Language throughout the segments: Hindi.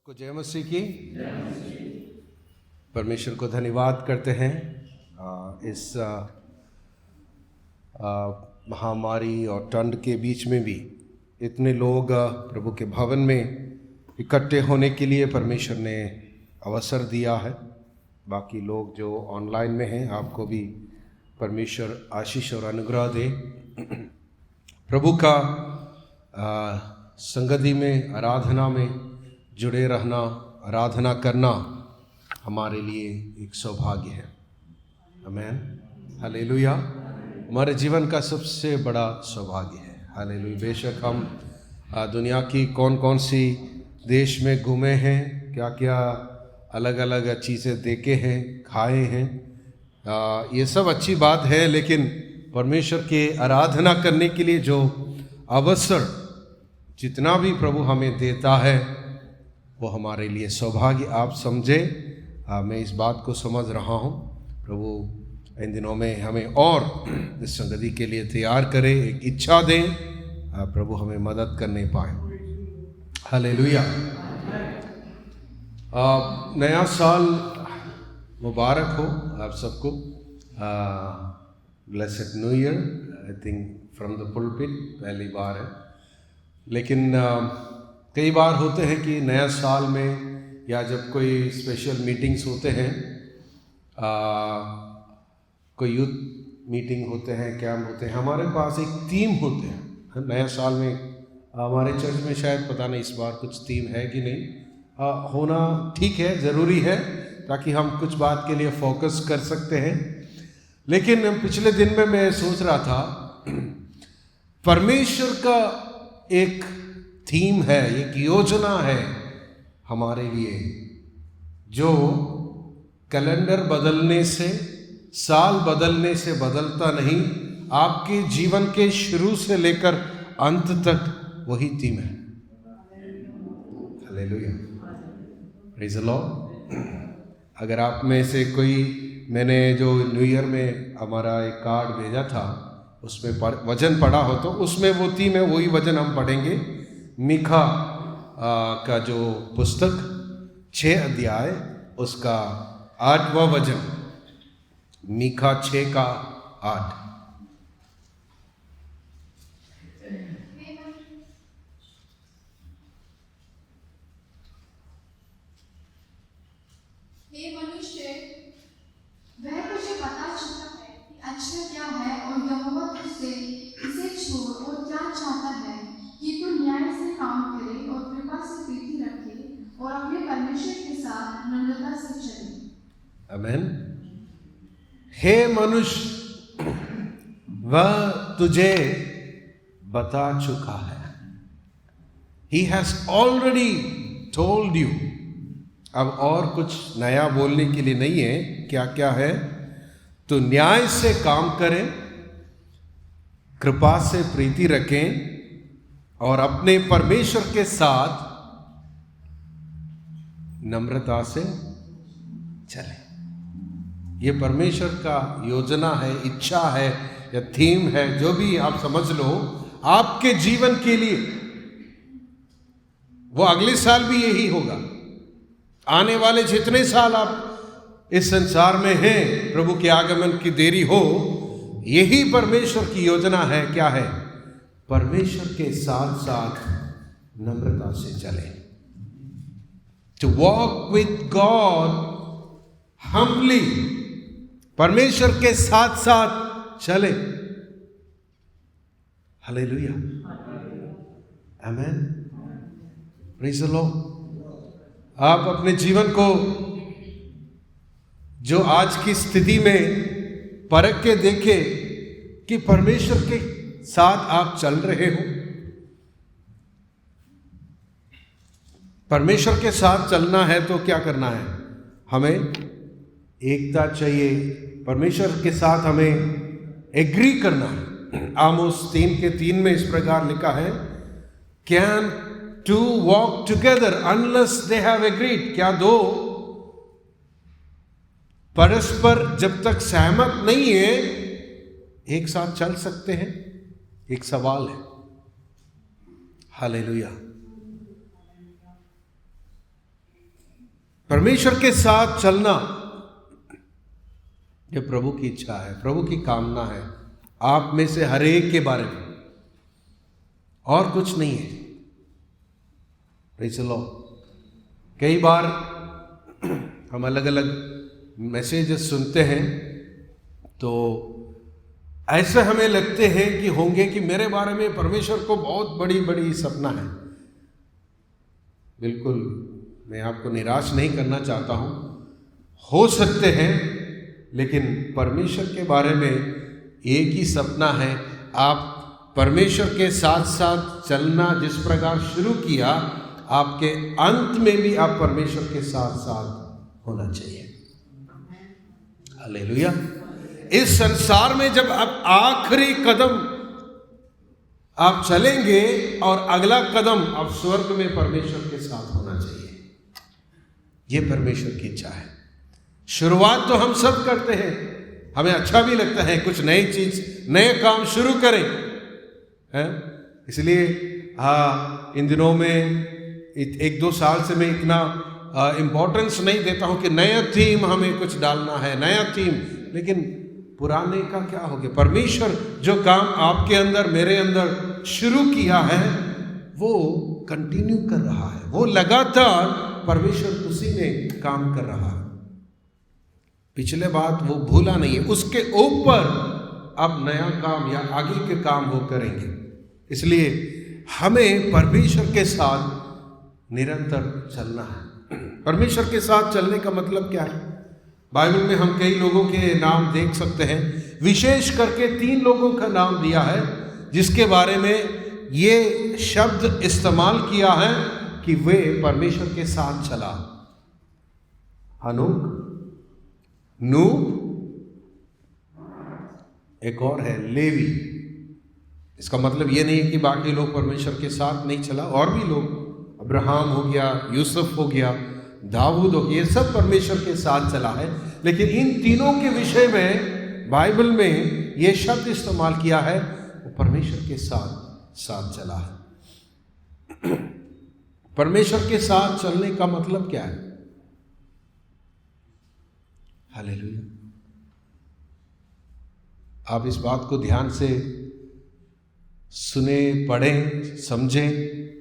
सबको जय मसीह की। परमेश्वर को धन्यवाद करते हैं इस महामारी और ठंड के बीच में भी इतने लोग प्रभु के भवन में इकट्ठे होने के लिए परमेश्वर ने अवसर दिया है। बाकी लोग जो ऑनलाइन में हैं, आपको भी परमेश्वर आशीष और अनुग्रह दे। प्रभु का संगति में, आराधना में जुड़े रहना, आराधना करना हमारे लिए एक सौभाग्य है। आमीन, हालेलुया। हमारे जीवन का सबसे बड़ा सौभाग्य है। हालेलुया। बेशक हम दुनिया की कौन कौन सी देश में घूमे हैं, क्या क्या अलग अलग चीज़ें देखे हैं, खाए हैं, ये सब अच्छी बात है, लेकिन परमेश्वर के आराधना करने के लिए जो अवसर जितना भी प्रभु हमें देता है वो हमारे लिए सौभाग्य। आप समझे, मैं इस बात को समझ रहा हूँ। प्रभु इन दिनों में हमें और इस संगति के लिए तैयार करे, एक इच्छा दें, प्रभु हमें मदद करने पाए। हालेलुया। नया साल मुबारक हो आप सबको। Blessed new year. I think from the pulpit पहली बार है, लेकिन कई बार होते हैं कि नया साल में या जब कोई स्पेशल मीटिंग्स होते हैं, कोई यूथ मीटिंग होते हैं, कैंप होते हैं, हमारे पास एक थीम होते हैं नया साल में। हमारे चर्च में शायद पता नहीं इस बार कुछ थीम है कि नहीं, होना ठीक है, ज़रूरी है, ताकि हम कुछ बात के लिए फोकस कर सकते हैं। लेकिन पिछले दिन में मैं सोच रहा था, परमेश्वर का एक थीम है, एक योजना है हमारे लिए, जो कैलेंडर बदलने से, साल बदलने से बदलता नहीं, आपके जीवन के शुरू से लेकर अंत तक वही थीम है। Hallelujah, praise the Lord. अगर आप में से कोई, मैंने जो न्यू ईयर में हमारा एक कार्ड भेजा था, उसमें वचन पढ़ा हो तो उसमें वो थीम है, वही वचन हम पढ़ेंगे। मीका का जो पुस्तक 6 अध्याय, उसका 8वां वचन, मीका 6 का 8। हे मनुष्य, वह तुझे बता चुका है कि अच्छा क्या है, और यहोवा तुझसे इसे छोड़ और क्या चाहता है, कि तू न्याय से काम करे और कृपा से प्रीति रखे और अपने परमेश्वर के साथ नम्रता से चले। आमीन। हे मनुष्य, वह तुझे बता चुका है। He has already told you। अब और कुछ नया बोलने के लिए नहीं है। क्या क्या है? तो न्याय से काम करें, कृपा से प्रीति रखें और अपने परमेश्वर के साथ नम्रता से चलें। ये परमेश्वर का योजना है, इच्छा है या थीम है, जो भी आप समझ लो, आपके जीवन के लिए। वो अगले साल भी यही होगा। आने वाले जितने साल आप इस संसार में हैं, प्रभु के आगमन की देरी हो, यही परमेश्वर की योजना है। क्या है? परमेश्वर के साथ साथ नम्रता से चले। To walk with God humbly. परमेश्वर के साथ साथ चले। हालेलुया, आमीन, प्रेज़ द लॉर्ड। आप अपने जीवन को जो आज की स्थिति में परख के देखें कि परमेश्वर के साथ आप चल रहे हो। परमेश्वर के साथ चलना है तो क्या करना है? हमें एकता चाहिए। परमेश्वर के साथ हमें एग्री करना है। आमोस 3:3 में इस प्रकार लिखा है, can two walk together unless they have agreed. क्या दो परस्पर जब तक सहमत नहीं है, एक साथ चल सकते हैं? एक सवाल है। हालेलुया। परमेश्वर के साथ चलना ये प्रभु की इच्छा है, प्रभु की कामना है आप में से हर एक के बारे में, और कुछ नहीं है। Praise the Lord. कई बार हम अलग अलग मैसेजेस सुनते हैं तो ऐसे हमें लगते हैं कि होंगे कि मेरे बारे में परमेश्वर को बहुत बड़ी बड़ी सपना है। बिल्कुल मैं आपको निराश नहीं करना चाहता हूं, हो सकते हैं, लेकिन परमेश्वर के बारे में एक ही सपना है, आप परमेश्वर के साथ साथ चलना जिस प्रकार शुरू किया, आपके अंत में भी आप परमेश्वर के साथ साथ होना चाहिए। हालेलुया। इस संसार में जब आप आखिरी कदम आप चलेंगे और अगला कदम आप स्वर्ग में परमेश्वर के साथ होना चाहिए, ये परमेश्वर की इच्छा है। शुरुआत तो हम सब करते हैं, हमें अच्छा भी लगता है कुछ नई चीज, नए काम शुरू करें, है? इसलिए इन दिनों में 1-2 साल से मैं इतना इम्पोर्टेंस नहीं देता हूं कि नया थीम हमें कुछ डालना है, नया थीम, लेकिन पुराने का क्या हो गया। परमेश्वर जो काम आपके अंदर मेरे अंदर शुरू किया है वो कंटिन्यू कर रहा है, वो लगातार परमेश्वर उसी में काम कर रहा है। पिछले बात वो भूला नहीं है, उसके ऊपर अब नया काम या आगे के काम वो करेंगे। इसलिए हमें परमेश्वर के साथ निरंतर चलना है। परमेश्वर के साथ चलने का मतलब क्या है? बाइबल में हम कई लोगों के नाम देख सकते हैं, विशेष करके 3 लोगों का नाम दिया है जिसके बारे में ये शब्द इस्तेमाल किया है कि वे परमेश्वर के साथ चला। हनोक, नूह, एक और है लेवी। इसका मतलब ये नहीं है कि बाकी लोग परमेश्वर के साथ नहीं चला, और भी लोग, अब्राहम हो गया, यूसुफ हो गया, दाऊद हो गया, ये सब परमेश्वर के साथ चला है। लेकिन इन तीनों के विषय में बाइबल में ये शब्द इस्तेमाल किया है, वो परमेश्वर के साथ चला है। परमेश्वर के साथ चलने का मतलब क्या है? हालेलुया। आप इस बात को ध्यान से सुने, पढ़ें, समझें,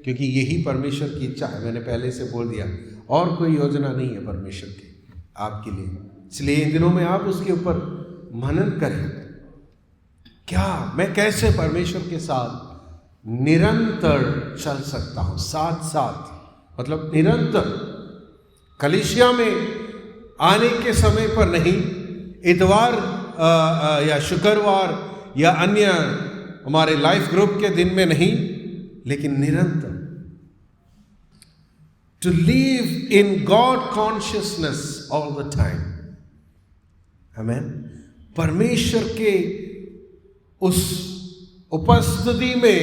क्योंकि यही परमेश्वर की इच्छा है। मैंने पहले से बोल दिया, और कोई योजना नहीं है परमेश्वर की आपके लिए। इसलिए इन दिनों में आप उसके ऊपर मनन करें, क्या मैं कैसे परमेश्वर के साथ निरंतर चल सकता हूं, साथ साथ, मतलब निरंतर। कलीसिया में आने के समय पर नहीं, इतवार या शुक्रवार या अन्य हमारे लाइफ ग्रुप के दिन में नहीं, लेकिन निरंतर to live in God consciousness all the time. Amen. परमेश्वर के उस उपस्थिति में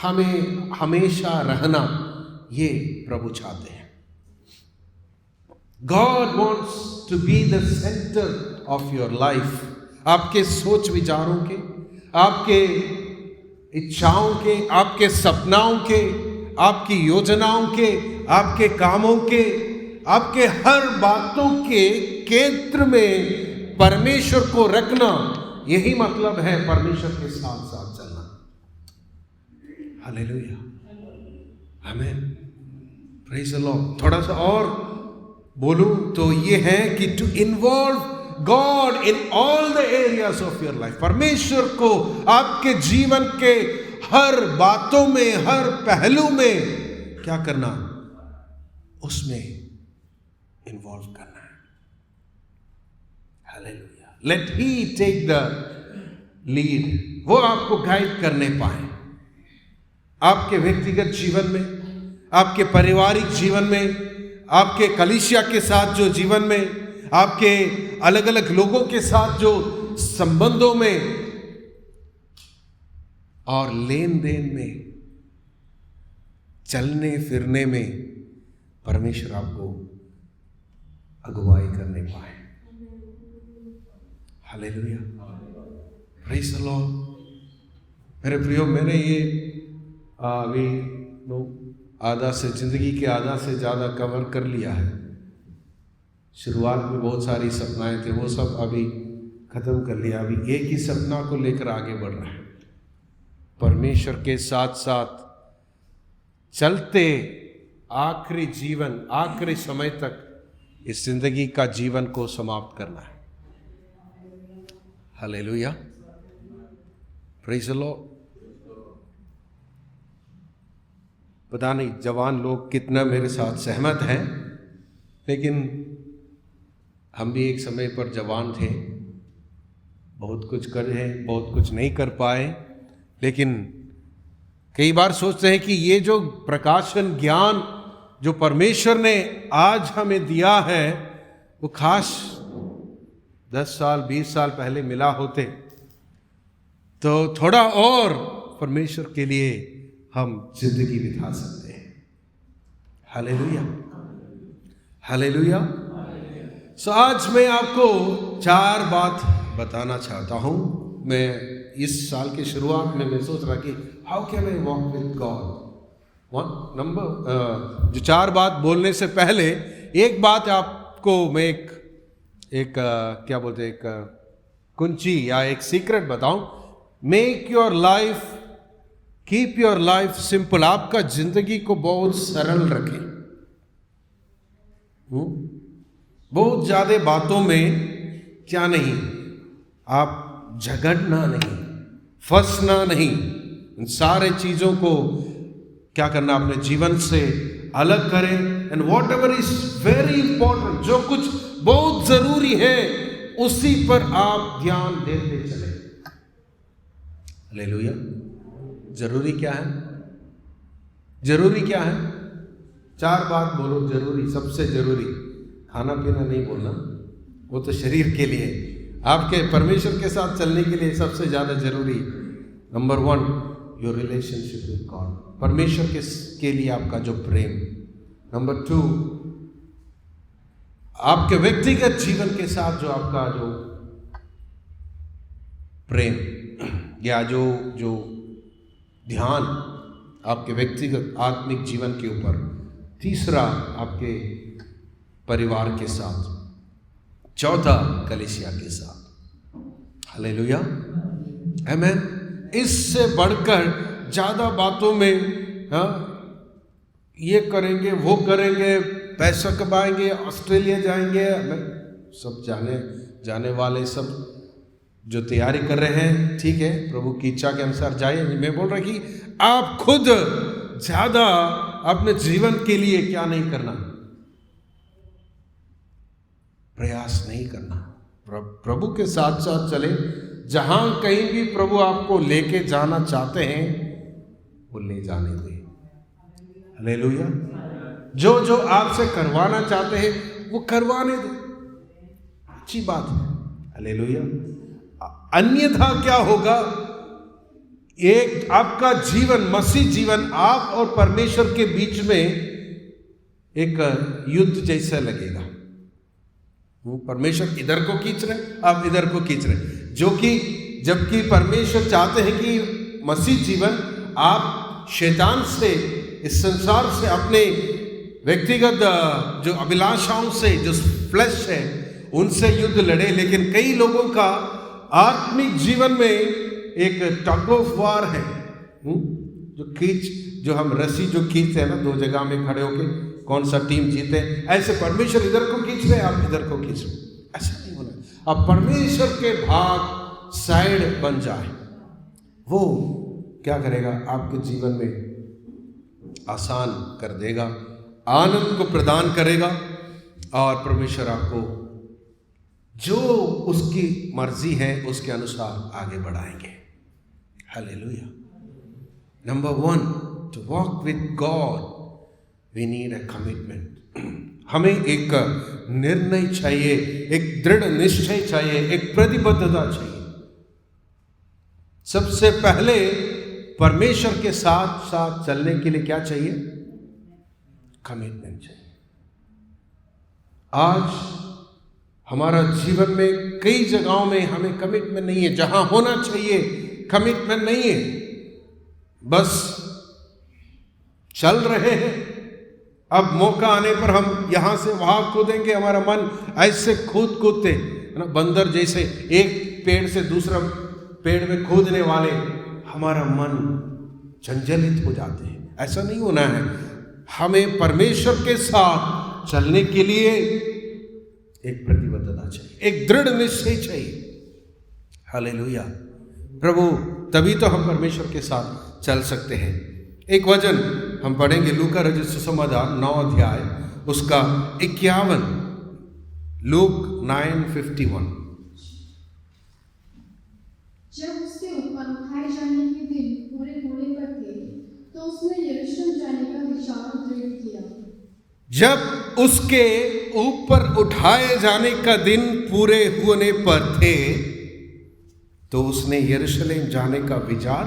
हमें हमेशा रहना, ये प्रभु चाहते हैं। God wants to be the center of your life. आपके सोच विचारों के, आपके इच्छाओं के, आपके सपनाओं के, आपकी योजनाओं के, आपके कामों के, आपके हर बातों के केंद्र में परमेश्वर को रखना, यही मतलब है परमेश्वर के साथ साथ चलना। हालेलुया, आमीन, प्रेज़ द लॉर्ड। थोड़ा सा और बोलूं तो ये है कि to involve God in all the areas of your life. परमेश्वर को आपके जीवन के हर बातों में, हर पहलू में क्या करना, उसमें इन्वॉल्व करना है। Hallelujah. Let he take the lead, वो आपको गाइड करने पाए आपके व्यक्तिगत जीवन में, आपके पारिवारिक जीवन में, आपके कलीसिया के साथ जो जीवन में, आपके अलग अलग लोगों के साथ जो संबंधों में और लेन देन में, चलने फिरने में परमेश्वर आपको अगुवाई करने पाए। Hallelujah, praise the Lord. मेरे प्रियो, मैंने ये अभी आधा से, जिंदगी के आधा से ज़्यादा कवर कर लिया है। शुरुआत में बहुत सारी सपनाएं थे, वो सब अभी खत्म कर लिया। अभी एक ही सपना को लेकर आगे बढ़ रहे हैं, परमेश्वर के साथ साथ चलते आखिरी जीवन, आखिरी समय तक इस जिंदगी का जीवन को समाप्त करना है। Hallelujah, praise the Lord. पता नहीं जवान लोग कितना मेरे साथ सहमत हैं, लेकिन हम भी एक समय पर जवान थे, बहुत कुछ करे, बहुत कुछ नहीं कर पाए, लेकिन कई बार सोचते हैं कि ये जो प्रकाशन ज्ञान जो परमेश्वर ने आज हमें दिया है, वो खास 10 साल 20 साल पहले मिला होते तो थोड़ा और परमेश्वर के लिए हम जिंदगी बिता सकते हैं। Hallelujah, hallelujah. सो आज मैं आपको 4 बात बताना चाहता हूं। मैं इस साल के शुरुआत में मैं सोच रहा कि how can I walk with God. जो 4 बात बोलने से पहले एक बात आपको मैं एक क्या बोलते, एक कुंजी या एक सीक्रेट बताऊं। Make your life, keep your life simple. आपका जिंदगी को बहुत सरल रखें। बहुत ज्यादा बातों में क्या नहीं, आप झगड़ना नहीं, फंसना नहीं, इन सारे चीजों को क्या करना, अपने जीवन से अलग करें। And what ever is very important, जो कुछ बहुत जरूरी है उसी पर आप ध्यान देते चले। हालेलुया। जरूरी क्या है? जरूरी क्या है? 4 बात बोलो जरूरी। सबसे जरूरी खाना पीना नहीं बोलना, वो तो शरीर के लिए। आपके परमेश्वर के साथ चलने के लिए सबसे ज्यादा जरूरी, number 1 your relationship with God, परमेश्वर के लिए आपका जो प्रेम। नंबर 2 आपके व्यक्तिगत जीवन के साथ जो आपका जो प्रेम या जो ध्यान आपके व्यक्तिगत आत्मिक जीवन के ऊपर। तीसरा आपके परिवार के साथ। चौथा कलीसिया के साथ। हालेलुया, आमेन। इससे बढ़कर ज्यादा बातों में ये करेंगे वो करेंगे, पैसा कमाएंगे, ऑस्ट्रेलिया जाएंगे, सब जाने वाले सब जो तैयारी कर रहे हैं, ठीक है, प्रभु की इच्छा के अनुसार जाइए। मैं बोल रहा कि आप खुद ज्यादा अपने जीवन के लिए क्या नहीं करना, प्रयास नहीं करना। प्रभु के साथ साथ चले। जहां कहीं भी प्रभु आपको लेके जाना चाहते हैं वो ले जाने दे। हालेलुया। जो आपसे करवाना चाहते हैं वो करवाने दे, अच्छी बात है। हालेलुया। अन्यथा क्या होगा, एक आपका जीवन, मसीह जीवन, आप और परमेश्वर के बीच में एक युद्ध जैसा लगेगा। वो परमेश्वर इधर को खींच रहे, आप इधर को खींच रहे, जो कि जबकि परमेश्वर चाहते हैं कि मसीह जीवन आप शैतान से, इस संसार से, अपने व्यक्तिगत जो अभिलाषाओं से, जो फ्लैश है, उनसे युद्ध लड़े। लेकिन कई लोगों का आत्मिक जीवन में एक टग ऑफ वार है, जो हम रस्सी जो खींचते हैं ना, 2 जगह में खड़े होके कौन सा टीम जीते, ऐसे परमेश्वर इधर को खींच रहे, आप इधर को खींच रहे। ऐसा नहीं होना। अब परमेश्वर के भाग साइड बन जाए, वो क्या करेगा, आपके जीवन में आसान कर देगा, आनंद को प्रदान करेगा, और परमेश्वर आपको जो उसकी मर्जी है उसके अनुसार आगे बढ़ाएंगे। Hallelujah. Number 1 to walk with God we need a commitment. हमें एक निर्णय चाहिए, एक दृढ़ निश्चय चाहिए, एक प्रतिबद्धता चाहिए। सबसे पहले परमेश्वर के साथ साथ चलने के लिए क्या चाहिए? कमिटमेंट चाहिए। आज हमारा जीवन में कई जगहों में हमें कमिटमेंट नहीं है, जहां होना चाहिए कमिटमेंट नहीं है, बस चल रहे हैं अब मौका आने पर हम यहाँ से वहाँ कूदेंगे, हमारा मन ऐसे कूदते है ना, बंदर जैसे एक पेड़ से दूसरा पेड़ में कूदने वाले हमारा मन चंचलित हो जाते हैं। ऐसा नहीं होना है। हमें परमेश्वर के साथ चलने के लिए एक प्रतिबद्धता चाहिए, एक दृढ़ निश्चय चाहिए। हालेलुया। प्रभु, तभी तो हम परमेश्वर के साथ चल सकते हैं। एक वचन हम पढ़ेंगे, लूका रचित सुसमाचार 9 अध्याय उसका 51, लूक 9:51। जब उसके ऊपर उठाए जाने के दिन पूरे होने पर थे, तो उसने यरूशलेम जाने का विचार दृढ़ किया। जब उसके ऊपर उठाए जाने का दिन पूरे होने पर थे, तो उसने यरूशलेम जाने का विचार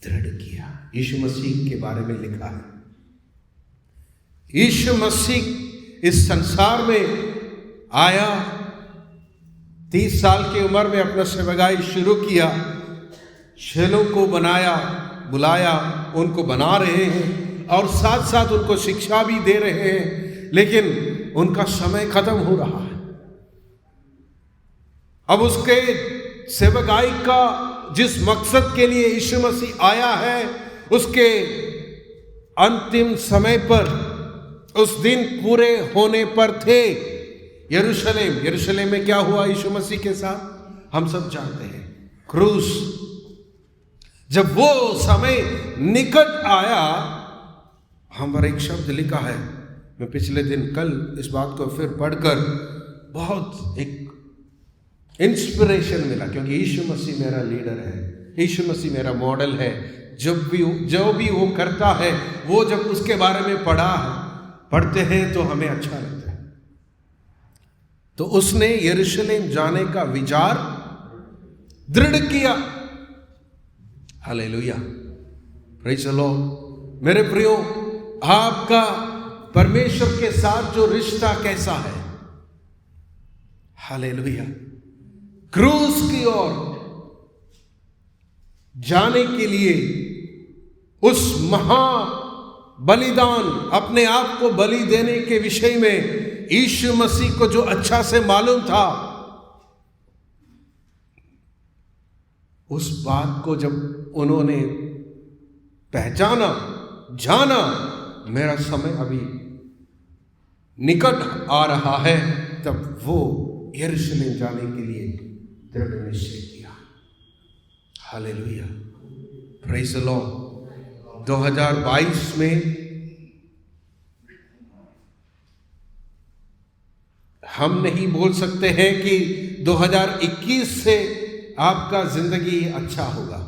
दृढ़ किया। यीशु मसीह के बारे में लिखा है, यीशु मसीह इस संसार में आया, 30 साल की उम्र में अपना सेवकाई शुरू किया, चेलों को बनाया, बुलाया, उनको बना रहे हैं और साथ साथ उनको शिक्षा भी दे रहे हैं, लेकिन उनका समय खत्म हो रहा है। अब उसके सेवकाई का जिस मकसद के लिए यीशु मसीह आया है, उसके अंतिम समय पर, उस दिन पूरे होने पर थे। यरूशलेम में क्या हुआ यीशु मसीह के साथ हम सब जानते हैं, क्रूस। जब वो समय निकट आया, हम पर एक शब्द लिखा है, मैं पिछले दिन कल इस बात को फिर पढ़कर बहुत एक इंस्पिरेशन मिला, क्योंकि यीशु मसीह मेरा लीडर है, यीशु मसीह मेरा मॉडल है। जो भी वो करता है, वो जब उसके बारे में पढ़ते हैं तो हमें अच्छा लगता है। तो उसने यरूशलेम जाने का विचार दृढ़ किया। Hallelujah, praise the Lord. मेरे प्रियो, आपका परमेश्वर के साथ जो रिश्ता कैसा है? हालेलुया। क्रूस की ओर जाने के लिए, उस महा बलिदान, अपने आप को बलि देने के विषय में यीशु मसीह को जो अच्छा से मालूम था, उस बात को जब उन्होंने पहचाना, जाना, मेरा समय अभी निकट आ रहा है, तब वो यरूशलेम जाने के लिए दृढ़ निश्चय किया। Hallelujah, praise the Lord. 2022 में हम नहीं बोल सकते हैं कि 2021 से आपका जिंदगी अच्छा होगा।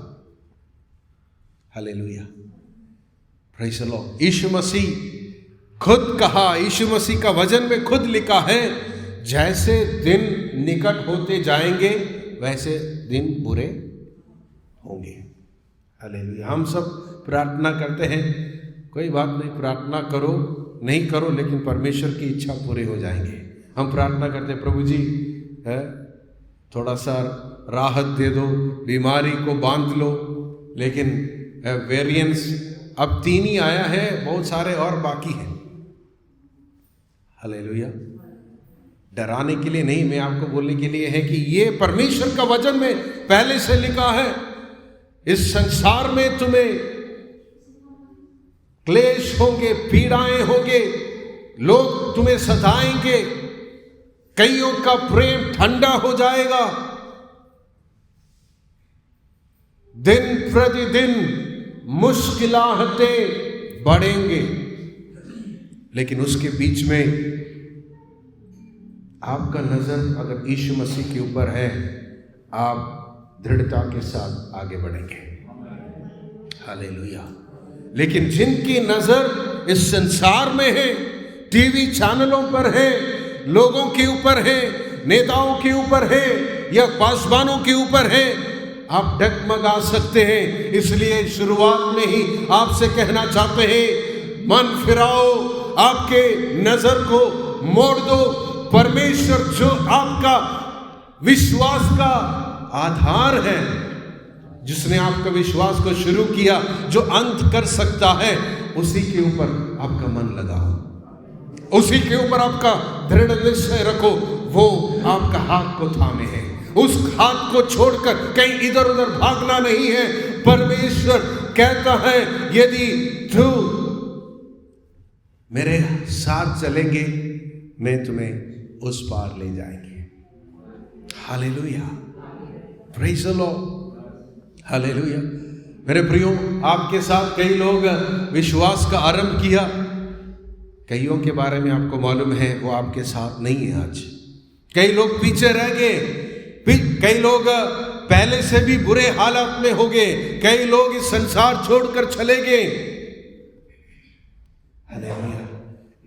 Hallelujah, praise the lord. Yeshu Masih खुद कहा, यीशु मसीह का वचन में खुद लिखा है, जैसे दिन निकट होते जाएंगे वैसे दिन बुरे होंगे। हालेलुया। हम सब प्रार्थना करते हैं, कोई बात नहीं, प्रार्थना करो, नहीं करो, लेकिन परमेश्वर की इच्छा पूरी हो जाएंगे। हम प्रार्थना करते हैं, प्रभु जी है थोड़ा सा राहत दे दो, बीमारी को बांध लो, लेकिन वेरिएंस अब 3 ही आया है, बहुत सारे और बाकी हैं। हालेलुया। डराने के लिए नहीं, मैं आपको बोलने के लिए है कि ये परमेश्वर का वचन में पहले से लिखा है, इस संसार में तुम्हें क्लेश होंगे, पीड़ाएं होंगे, लोग तुम्हें सताएंगे, कईयों का प्रेम ठंडा हो जाएगा, दिन प्रतिदिन मुश्किलातें बढ़ेंगे, लेकिन उसके बीच में आपका नजर अगर यीशु मसीह के ऊपर है, आप दृढ़ता के साथ आगे बढ़ेंगे। हालेलुया। लेकिन जिनकी नजर इस संसार में है, टीवी चैनलों पर है, लोगों के ऊपर है, नेताओं के ऊपर है या पासवानों के ऊपर है, आप डगमगा सकते हैं। इसलिए शुरुआत में ही आपसे कहना चाहते हैं, मन फिराओ, आपके नजर को मोड़ दो। परमेश्वर जो आपका विश्वास का आधार है, जिसने आपका विश्वास को शुरू किया, जो अंत कर सकता है, उसी के ऊपर आपका मन लगाओ, उसी के ऊपर आपका दृढ़ निश्चय रखो। वो आपका हाथ को थामे है, उस हाथ को छोड़कर कहीं इधर उधर भागना नहीं है। परमेश्वर कहता है यदि तू मेरे साथ चलेंगे मैं तुम्हें उस पार ले जाएंगे। Hallelujah, praise the Lord, hallelujah. मेरे प्रियो, आपके साथ कई लोग विश्वास का आरंभ किया, कईयों के बारे में आपको मालूम है वो आपके साथ नहीं है आज। कई लोग पीछे रह गए, कई लोग पहले से भी बुरे हालात में हो गए, कई लोग इस संसार छोड़कर चले गए। हालेलुया।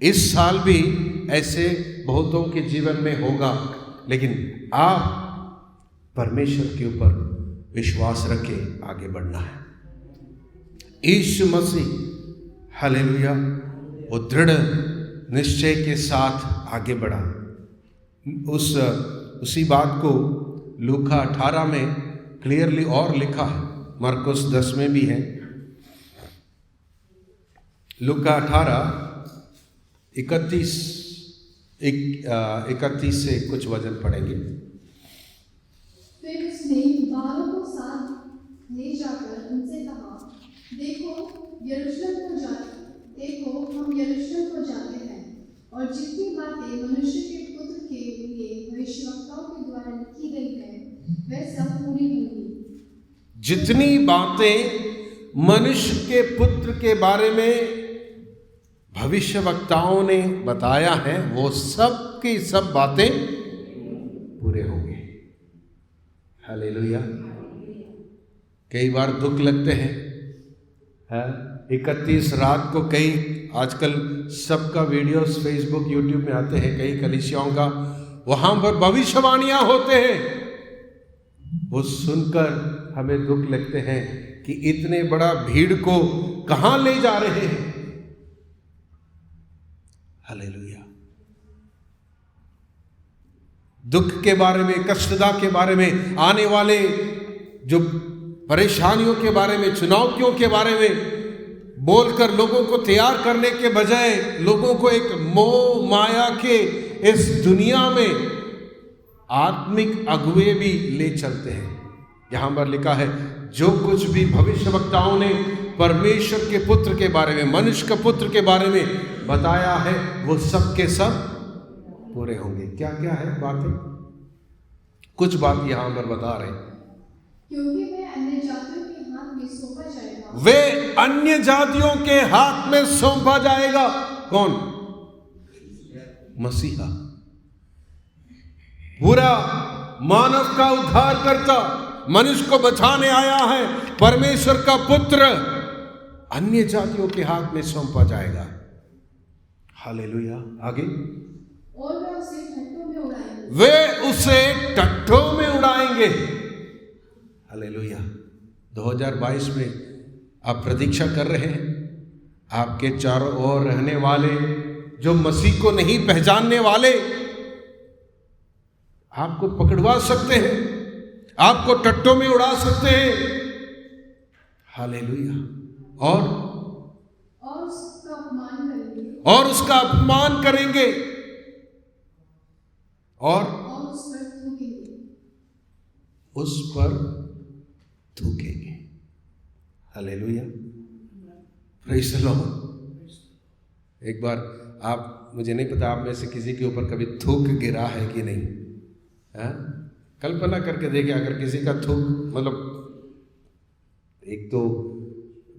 इस साल भी ऐसे बहुतों के जीवन में होगा, लेकिन आप परमेश्वर के ऊपर विश्वास रखे आगे बढ़ना है। यीशु मसीह, हालेलुया, वो दृढ़ निश्चय के साथ आगे बढ़ा। उसी बात को लूका 18 में क्लियरली और लिखा है, मरकुस 10 में भी है। लूका 18:31 से कुछ वचन पढ़ेंगे। फिर उसने 12 को साथ ले जाकर उनसे कहा, देखो हम यरूशलेम को जाते हैं, और जितनी बातें मनुष्य के पुत्र के लिए भविष्यवक्ताओं के द्वारा लिखी गई है वह सब पूरी होंगी। जितनी बातें मनुष्य के पुत्र के बारे में भविष्यवक्ताओं ने बताया है वो सब की सब बातें पूरे होंगे। हालेलुया। कई बार दुख लगते हैं, 31 रात को कई आजकल सबका वीडियोस फेसबुक यूट्यूब में आते हैं, कई कलीसियाओं का, वहां पर भविष्यवाणियां होते हैं। वो सुनकर हमें दुख लगते हैं कि इतने बड़ा भीड़ को कहां ले जा रहे हैं। हालेलुया। दुख के बारे में, कष्टदा के बारे में, आने वाले जो परेशानियों के बारे में, चुनौतियों के बारे में बोलकर लोगों को तैयार करने के बजाय लोगों को एक मोह माया के इस दुनिया में आत्मिक अगुवे भी ले चलते हैं। यहां पर लिखा है जो कुछ भी भविष्यवक्ताओं ने परमेश्वर के पुत्र के बारे में, मनुष्य के पुत्र के बारे में बताया है वो सब के सब पूरे होंगे। क्या क्या है बातें? कुछ बात यहां पर बता रहे, क्योंकि वे अन्य जातियों के हाथ में सौंपा जाएगा। वे अन्य जातियों के हाथ में सौंपा जाएगा। कौन? मसीहा, पूरा मानव का उद्धार करता, मनुष्य को बचाने आया है, परमेश्वर का पुत्र अन्य जातियों के हाथ में सौंपा जाएगा। हालेलुया। आगे, और वे उसे टट्टों में उड़ाएंगे। वे उसे टट्टों में उड़ाएंगे। हालेलुया। 2022 में आप प्रतीक्षा कर रहे हैं, आपके चारों ओर रहने वाले जो मसीह को नहीं पहचानने वाले आपको पकड़वा सकते हैं, आपको टट्टों में उड़ा सकते हैं। हालेलुया। और उसका अपमान करेंगे, और उसका अपमान करेंगे और उस पर थूकेंगे, उस पर थूकेंगे। Hallelujah, praise the lord. एक बार आप, मुझे नहीं पता आप में से किसी के ऊपर कभी थूक गिरा है कि नहीं, कल्पना करके देखिए, अगर किसी का थूक, मतलब एक तो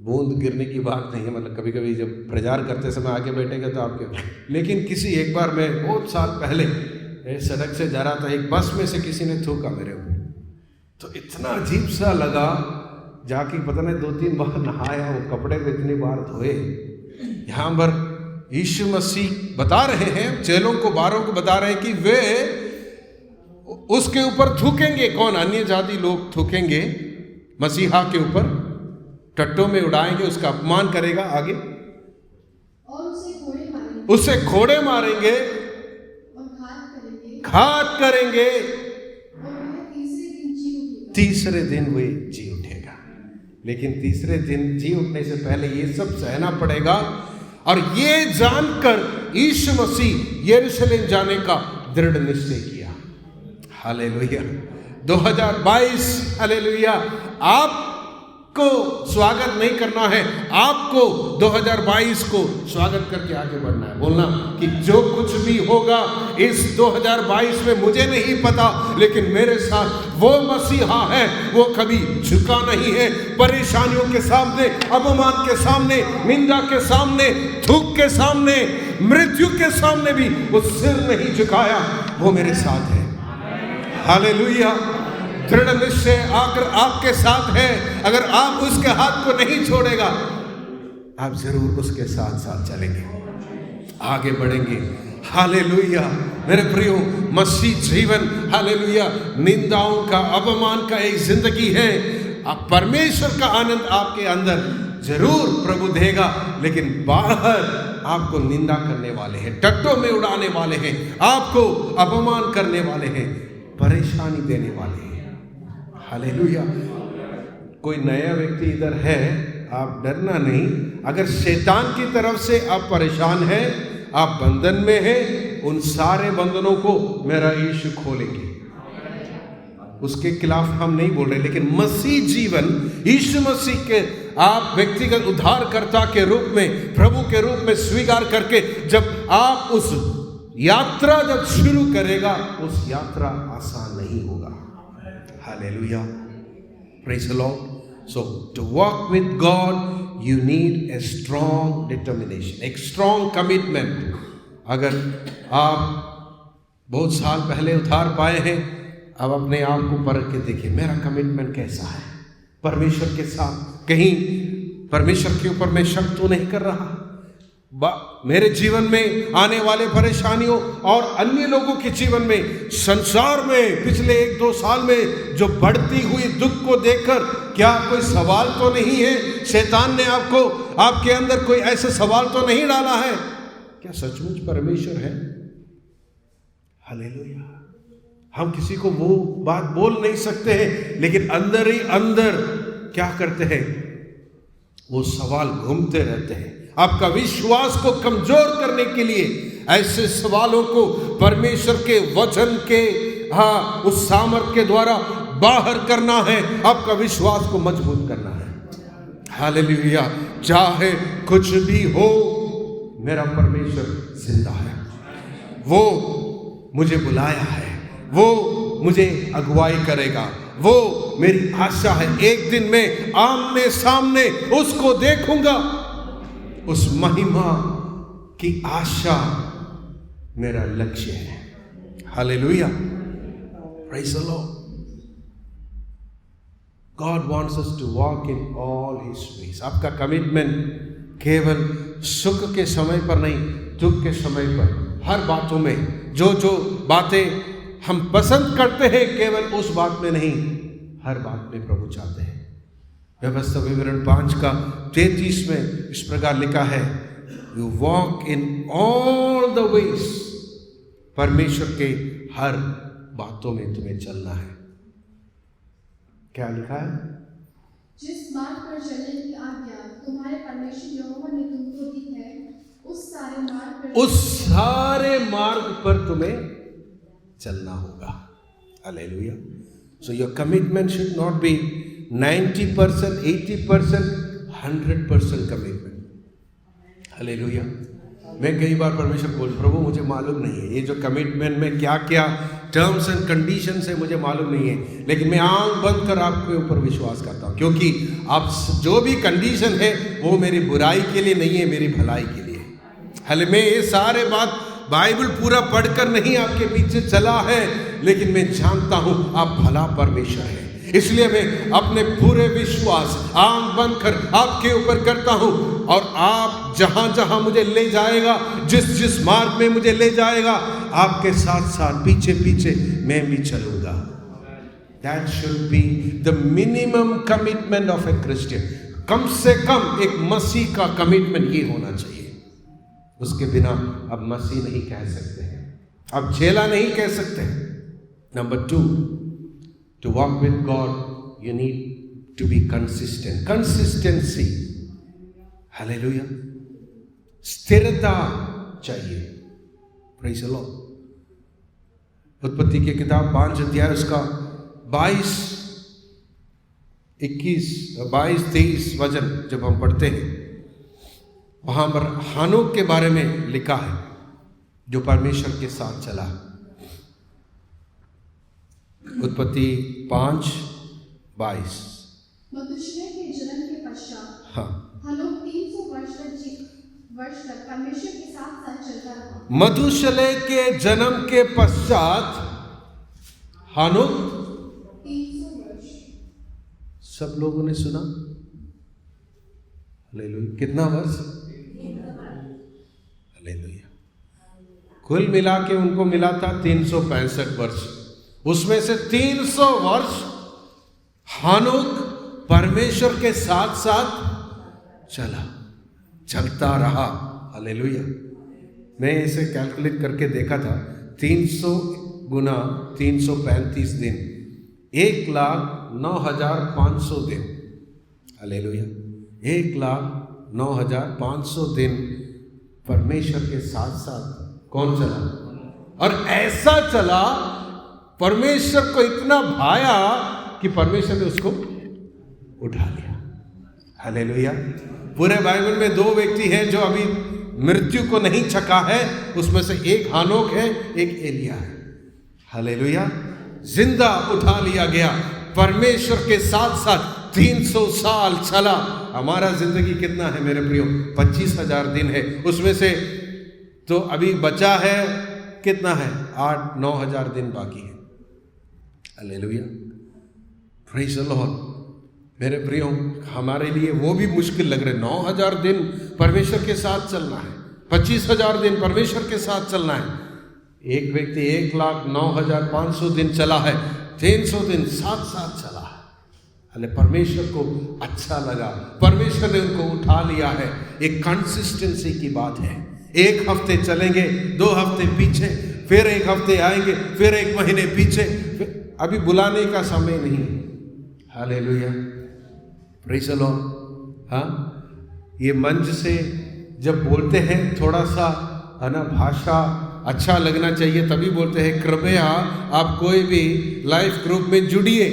बूंद गिरने की बात नहीं है, मतलब कभी कभी जब प्रचार करते समय आगे बैठेंगे तो आपके, लेकिन एक बार मैं बहुत साल पहले सड़क से जा रहा था, एक बस में से किसी ने थूका मेरे ऊपर, तो इतना अजीब सा लगा, जाके पता नहीं 2-3 बार नहाया, वो कपड़े को इतनी बार धोए। यहाँ पर यीशु मसीह बता रहे हैं, चेलों को, 12 को बता रहे हैं कि वे उसके ऊपर थूकेंगे। कौन? अन्य जाति लोग थूकेंगे मसीहा के ऊपर, टट्टों में उड़ाएंगे, उसका अपमान करेगा। आगे, और उसे घोड़े मारेंगे और घात करेंगे, और वह तीसरे दिन वे जी उठेगा। लेकिन तीसरे दिन जी उठने से पहले ये सब सहना पड़ेगा। और ये जानकर यीशु मसीह यरूशलेम जाने का दृढ़ निश्चय किया। हालेलुया। 2022 हालेलुया। आपको स्वागत नहीं करना है, आपको 2022 को स्वागत करके आगे बढ़ना है। बोलना कि जो कुछ भी होगा इस 2022 में मुझे नहीं पता, लेकिन मेरे साथ वो मसीहा है, वो कभी झुका नहीं है। परेशानियों के सामने, अपमान के सामने, निंदा के सामने, दुख के सामने, मृत्यु के सामने भी वो सिर नहीं झुकाया। वो मेरे साथ है। हालेलुया। दृढ़ निश्चय आकर आपके साथ है। अगर आप उसके हाथ को नहीं छोड़ेगा, आप जरूर उसके साथ साथ चलेंगे, आगे बढ़ेंगे। हालेलुया। मेरे प्रियो, मसीह जीवन हालेलुया निंदाओं का, अपमान का एक जिंदगी है। अब परमेश्वर का आनंद आपके अंदर जरूर प्रभु देगा, लेकिन बाहर आपको निंदा करने वाले हैं, टट्टों में उड़ाने वाले हैं, आपको अपमान करने वाले हैं, परेशानी देने वाले हैं। हालेलुया। कोई नया व्यक्ति इधर है, आप डरना नहीं। अगर शैतान की तरफ से आप परेशान हैं, आप बंधन में हैं, उन सारे बंधनों को मेरा यीशु खोलेंगे। उसके खिलाफ हम नहीं बोल रहे, लेकिन मसीह जीवन यीशु मसीह के आप व्यक्तिगत उद्धारकर्ता के रूप में, प्रभु के रूप में स्वीकार करके जब आप उस यात्रा जब शुरू करेगा, उस यात्रा आसान नहीं होगा। Hallelujah. Praise the Lord. So to walk with God, you need a strong determination, a strong commitment. अगर आप बहुत साल पहले उद्धार पाए हैं, अब अपने आप को परख के देखिए, मेरा कमिटमेंट कैसा है परमेश्वर के साथ। कहीं परमेश्वर के ऊपर मैं शक तो नहीं कर रहा। मेरे जीवन में आने वाले परेशानियों और अन्य लोगों के जीवन में, संसार में पिछले 1-2 साल में जो बढ़ती हुई दुख को देखकर क्या कोई सवाल तो नहीं है? शैतान ने आपको, आपके अंदर कोई ऐसा सवाल तो नहीं डाला है? क्या सचमुच परमेश्वर है? हालेलुया। हम किसी को वो बात बोल नहीं सकते हैं, लेकिन अंदर ही अंदर क्या करते हैं? वो सवाल घूमते रहते हैं। आपका विश्वास को कमजोर करने के लिए ऐसे सवालों को परमेश्वर के वचन के उस सामर्थ के द्वारा बाहर करना है। आपका विश्वास को मजबूत करना है। हालेलुया। चाहे कुछ भी हो, मेरा परमेश्वर जिंदा है, वो मुझे बुलाया है, वो मुझे अगुवाई करेगा, वो मेरी आशा है। एक दिन मैं आमने सामने उसको देखूंगा। उस महिमा की आशा मेरा लक्ष्य है। Hallelujah. Praise the Lord. God wants us to walk in all His ways. आपका कमिटमेंट केवल सुख के समय पर नहीं, दुख के समय पर, हर बातों में जो जो बातें हम पसंद करते हैं, केवल उस बात में नहीं, हर बात में प्रभु चाहते हैं। व्यवस्था विवरण 5 का 33 में इस प्रकार लिखा है, you walk in all the ways. परमेश्वर के हर बातों में तुम्हें चलना है। क्या लिखा है? जिस मार्ग पर चलने की आज्ञा तुम्हारे परमेश्वर यहोवा ने तुमको दी है, उस सारे मार्ग पर तुम्हें चलना होगा। Hallelujah. So your commitment should not be 90%, 80%, 100% commitment. Hallelujah. मैं कई बार परमेश्वर बोल, प्रभु मुझे मालूम नहीं है ये जो कमिटमेंट में क्या क्या टर्म्स एंड कंडीशंस है, मुझे मालूम नहीं है, लेकिन मैं आंख बंद कर आपके ऊपर विश्वास करता हूँ, क्योंकि आप जो भी कंडीशन है वो मेरी बुराई के लिए नहीं है, मेरी भलाई के लिए। हाले मैं ये सारे बात बाइबल पूरा पढ़कर नहीं आपके पीछे चला है, लेकिन मैं जानता हूँ आप भला परमेश्वर है, इसलिए मैं अपने पूरे विश्वास आंख बंद कर आपके ऊपर करता हूं, और आप जहां जहां मुझे ले जाएगा, जिस जिस मार्ग में मुझे ले जाएगा, आपके साथ साथ पीछे पीछे मैं भी चलूंगा। That should be the minimum commitment of a Christian. कम से कम एक मसीह का कमिटमेंट ये होना चाहिए। उसके बिना अब मसीह नहीं कह सकते हैं, अब चेला नहीं कह सकते। Number 2, to walk with God, you need to be consistent. Consistency. Hallelujah. स्थिरता चाहिए। Praise the Lord. उत्पत्ति की किताब 5 अध्याय उसका 22-23 वचन जब हम पढ़ते हैं, वहां पर हानोक के बारे में लिखा है जो परमेश्वर के साथ चला। उत्पत्ति 5:22। मथुशेलह के जन्म के पश्चात हाँ, हनोक 300 वर्ष तक परमेश्वर के साथ साथ चलता रहा। मथुशेलह के जन्म के पश्चात हानोक 300 वर्ष। सब लोगों ने सुना? हालेलुया। कितना वर्ष? हालेलुया। कुल मिला के उनको मिला था 365 वर्ष। उसमें से 300 वर्ष हानोक परमेश्वर के साथ साथ चलता रहा। हालेलुया। मैं इसे कैलकुलेट करके देखा था, 300 गुना 335 दिन, 1,09,500 दिन। हालेलुया। 1,09,500 दिन परमेश्वर के साथ साथ कौन चला? और ऐसा चला, परमेश्वर को इतना भाया कि परमेश्वर ने उसको उठा लिया। हालेलुया। पूरे बाइबल में 2 व्यक्ति हैं जो अभी मृत्यु को नहीं छका है, उसमें से एक हानोक है, एक एलिया है। हालेलुया। जिंदा उठा लिया गया, परमेश्वर के साथ साथ 300 साल चला। हमारा जिंदगी कितना है मेरे प्रियो? 25,000 दिन है। उसमें से तो अभी बचा है कितना है? 8-9,000 दिन बाकी है। हालेलुया। Praise the Lord. मेरे प्रियो, हमारे लिए वो भी मुश्किल लग रहे। 9,000 दिन परमेश्वर के साथ चलना है, 25,000 दिन परमेश्वर के साथ चलना है। एक व्यक्ति 1,09,500 दिन चला है, 300 दिन साथ चला है। अरे परमेश्वर को अच्छा लगा, परमेश्वर ने उनको उठा लिया है। एक कंसिस्टेंसी की बात है। 1 हफ्ते चलेंगे, 2 हफ्ते पीछे, फिर 1 हफ्ते आएंगे, फिर 1 महीने पीछे। अभी बुलाने का समय नहीं। हालेलुया। Praise the Lord. हाँ, ये मंच से जब बोलते हैं थोड़ा सा है ना, भाषा अच्छा लगना चाहिए, तभी बोलते हैं कृपया आप कोई भी लाइफ ग्रुप में जुड़िए,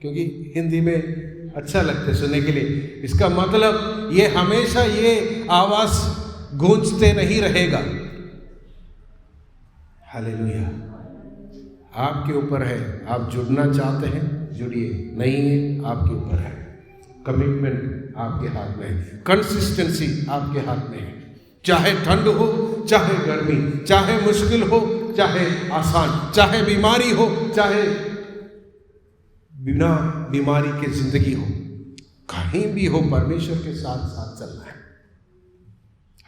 क्योंकि हिंदी में अच्छा लगता है सुनने के लिए। इसका मतलब ये हमेशा ये आवाज गूंजते नहीं रहेगा। हालेलुया। आपके ऊपर है, आप जुड़ना चाहते हैं जुड़िए, नहीं है आपके ऊपर है। कमिटमेंट आपके हाथ में है, कंसिस्टेंसी आपके हाथ में है। चाहे ठंड हो, चाहे गर्मी, चाहे मुश्किल हो, चाहे आसान, चाहे बीमारी हो, चाहे बिना बीमारी के जिंदगी हो, कहीं भी हो, परमेश्वर के साथ साथ चलना है।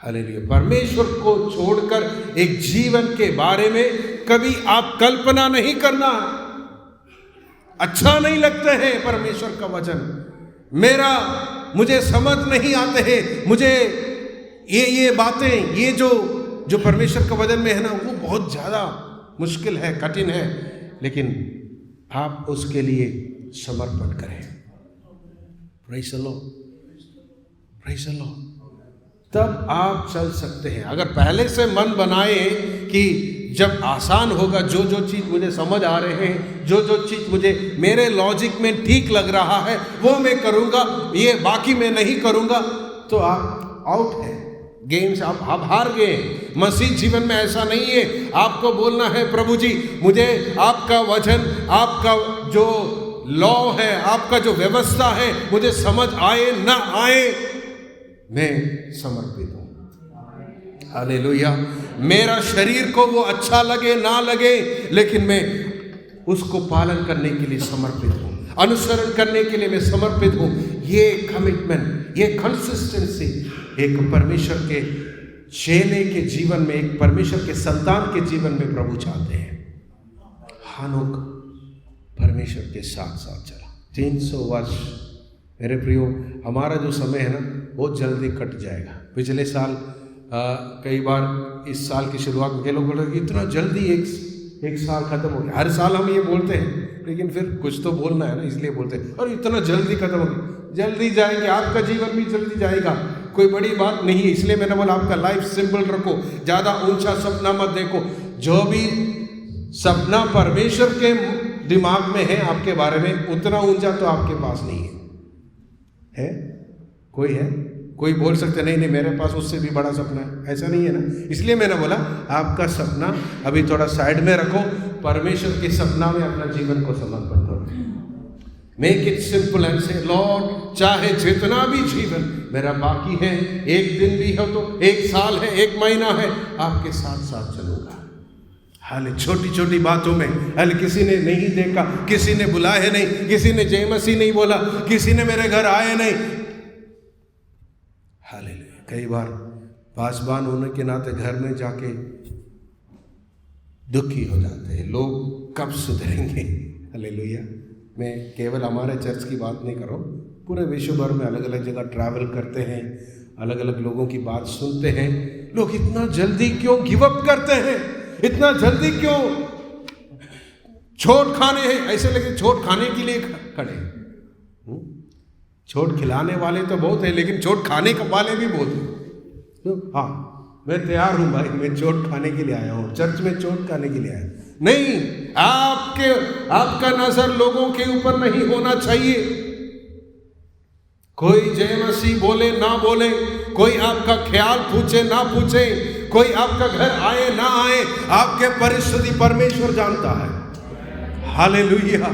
हालेलुया। परमेश्वर को छोड़कर एक जीवन के बारे में कभी आप कल्पना नहीं करना। अच्छा नहीं लगते हैं परमेश्वर का वचन, मुझे समझ नहीं आते हैं, मुझे ये बातें, ये जो परमेश्वर का वचन में है ना, वो बहुत ज्यादा मुश्किल है, कठिन है, लेकिन आप उसके लिए समर्पण करें। Praise the Lord, praise the Lord. तब आप चल सकते हैं। अगर पहले से मन बनाए कि जब आसान होगा, जो चीज मुझे समझ आ रहे हैं, जो चीज मुझे मेरे लॉजिक में ठीक लग रहा है, वो मैं करूंगा, ये बाकी मैं नहीं करूंगा, तो आप आउट है गेम से, आप हार गए। मसीह जीवन में ऐसा नहीं है। आपको बोलना है, प्रभु जी मुझे आपका वचन, आपका जो लॉ है, आपका जो व्यवस्था है, मुझे समझ आए ना आए, मैं समर्पित हूं। हालेलुया। मेरा शरीर को वो अच्छा लगे ना लगे, लेकिन मैं उसको पालन करने के लिए समर्पित हूं, अनुसरण करने के लिए मैं समर्पित हूं। ये कमिटमेंट, ये कंसिस्टेंसी एक परमेश्वर के चेले के जीवन में, एक परमेश्वर के संतान के जीवन में प्रभु चाहते हैं। हानोक परमेश्वर के साथ साथ चला 300 वर्ष। मेरे प्रियो, हमारा जो समय है ना, बहुत जल्दी कट जाएगा। पिछले साल कई बार इस साल की शुरुआत में लोग बोल रहे इतना जल्दी एक साल खत्म हो गया। हर साल हम ये बोलते हैं, लेकिन फिर कुछ तो बोलना है ना, इसलिए बोलते हैं और इतना जल्दी खत्म हो गया। जल्दी जाएंगे, आपका जीवन भी जल्दी जाएगा, कोई बड़ी बात नहीं है। इसलिए मैंने बोला आपका लाइफ सिंपल रखो, ज़्यादा ऊंचा सपना मत देखो। जो भी सपना परमेश्वर के दिमाग में है आपके बारे में, उतना ऊंचा तो आपके पास नहीं है। कोई है? कोई बोल सकते नहीं मेरे पास उससे भी बड़ा सपना है, ऐसा नहीं है ना। इसलिए मैंने बोला आपका सपना अभी थोड़ा साइड में रखो, परमेश्वर के सपना में अपना जीवन को समर्पण करो। मेक इट सिंपल एंड से लॉर्ड, चाहे जितना भी जीवन मेरा बाकी है, एक दिन भी हो तो, एक साल है, एक महीना है, आपके साथ साथ चलूंगा। हाल छोटी छोटी बातों में, हाल किसी ने नहीं देखा, किसी ने बुलाया नहीं, किसी ने जय मसीह नहीं बोला, किसी ने मेरे घर आए नहीं। हालेलुया। कई बार पासवान होने के नाते घर में जाके दुखी हो जाते हैं, लोग कब सुधरेंगे। हालेलुया। मैं केवल हमारे चर्च की बात नहीं कर रहा हूँ, पूरे विश्व भर में अलग अलग जगह ट्रैवल करते हैं, अलग अलग लोगों की बात सुनते हैं। लोग इतना जल्दी क्यों गिव अप करते हैं, इतना जल्दी क्यों छोड़ खाने हैं, ऐसे लगे छोड़ खाने के लिए खड़े। छोड़ खिलाने वाले तो बहुत है, लेकिन छोड़ खाने वाले भी बहुत हैं। तो हाँ, मैं तैयार हूँ भाई, मैं चोट खाने के लिए आया हूँ, चर्च में चोट खाने के लिए आया। नहीं, आपका नजर लोगों के ऊपर नहीं होना चाहिए। कोई जय मसीह बोले ना बोले, कोई आपका ख्याल पूछे ना पूछे, कोई आपका घर आए ना आए, आपके परिस्थिति परमेश्वर जानता है। हालेलुया।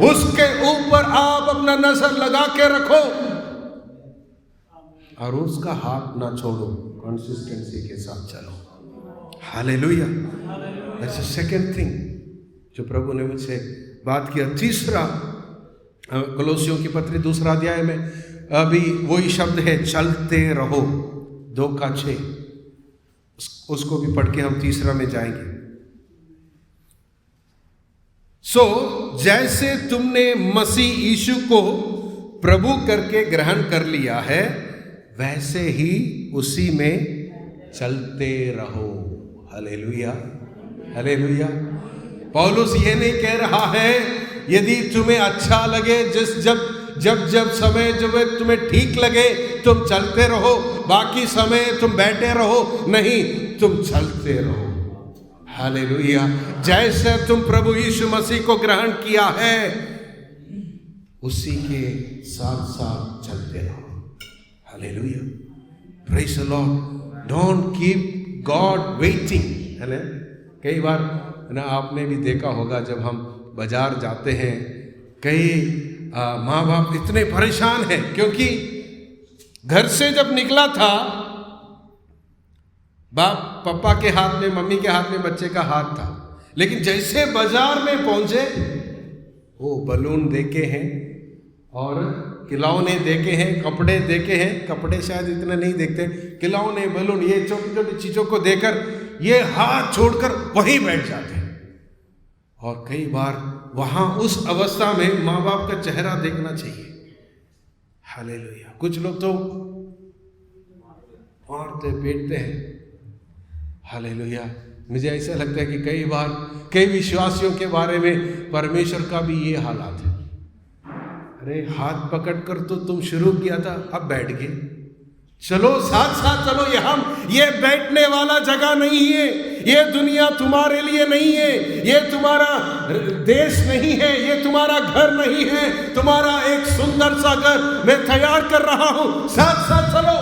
उसके ऊपर आप अपना नजर लगा के रखो और उसका हाथ ना छोड़ो, कंसिस्टेंसी के साथ चलो। Hallelujah. That's the second thing जो प्रभु ने मुझसे बात किया। तीसरा, कोलोसियों की पत्री 2 अध्याय में अभी वही शब्द है, चलते रहो, 2:6। उसको भी पढ़ के हम तीसरा में जाएंगे। जैसे तुमने मसीह यीशु को प्रभु करके ग्रहण कर लिया है, वैसे ही उसी में चलते रहो। Hallelujah, hallelujah. पौलुस ये नहीं कह रहा है यदि तुम्हें अच्छा लगे, जब समय जब तुम्हें ठीक लगे तुम चलते रहो, बाकी समय तुम बैठे रहो। नहीं, तुम चलते रहो। हालेलुया। जैसे तुम प्रभु यीशु मसीह को ग्रहण किया है, उसी के साथ साथ चलते रहो। Hallelujah. Praise the Lord. Don't keep God waiting. है ना, कई बार ना आपने भी देखा होगा, जब हम बाजार जाते हैं, कई माँ बाप इतने परेशान हैं क्योंकि घर से जब निकला था, पापा के हाथ में, मम्मी के हाथ में बच्चे का हाथ था, लेकिन जैसे बाजार में पहुंचे, वो बलून देखे हैं और खिलौने देखे हैं, कपड़े देखे हैं। कपड़े शायद इतना नहीं देखते, खिलौने, बलून, ये छोटी छोटी चीजों को देखकर ये हाथ छोड़कर वहीं बैठ जाते हैं। और कई बार वहां उस अवस्था में माँ बाप का चेहरा देखना चाहिए। हालेलुया। कुछ लोग तो मारते पीटते हैं। हालेलुया। मुझे ऐसा लगता है कि कई बार कई विश्वासियों के बारे में परमेश्वर का भी ये हालात है। अरे हाथ पकड़कर तो तुम शुरू किया था, अब बैठ गए। चलो साथ साथ चलो। ये बैठने वाला जगह नहीं है, ये दुनिया तुम्हारे लिए नहीं है, ये तुम्हारा देश नहीं है, ये तुम्हारा घर नहीं है। तुम्हारा एक सुंदर सा घर मैं तैयार कर रहा हूं, साथ साथ चलो।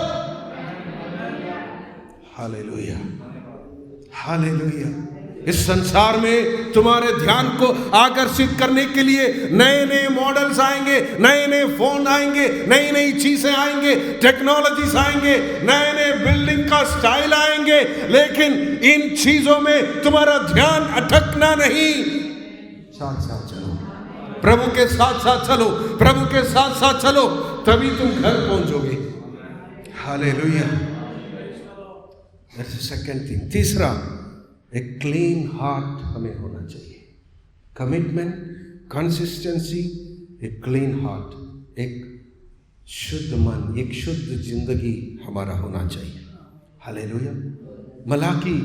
Hallelujah, hallelujah. इस संसार में तुम्हारे ध्यान को आकर्षित करने के लिए नए नए मॉडल्स आएंगे, नए नए फोन आएंगे, नई नई चीजें आएंगे, टेक्नोलॉजीज आएंगे, नए नए बिल्डिंग का स्टाइल आएंगे, लेकिन इन चीजों में तुम्हारा ध्यान अटकना नहीं। साथ साथ चलो, प्रभु के साथ साथ चलो, प्रभु के साथ साथ चलो, तभी तुम घर पहुंचोगे। Hallelujah. That's the second thing. तीसरा, एक क्लीन हार्ट हमें होना चाहिए। कमिटमेंट, कंसिस्टेंसी, एक क्लीन हार्ट, एक शुद्ध मन, एक शुद्ध जिंदगी हमारा होना चाहिए। हालेलुया। मलाकी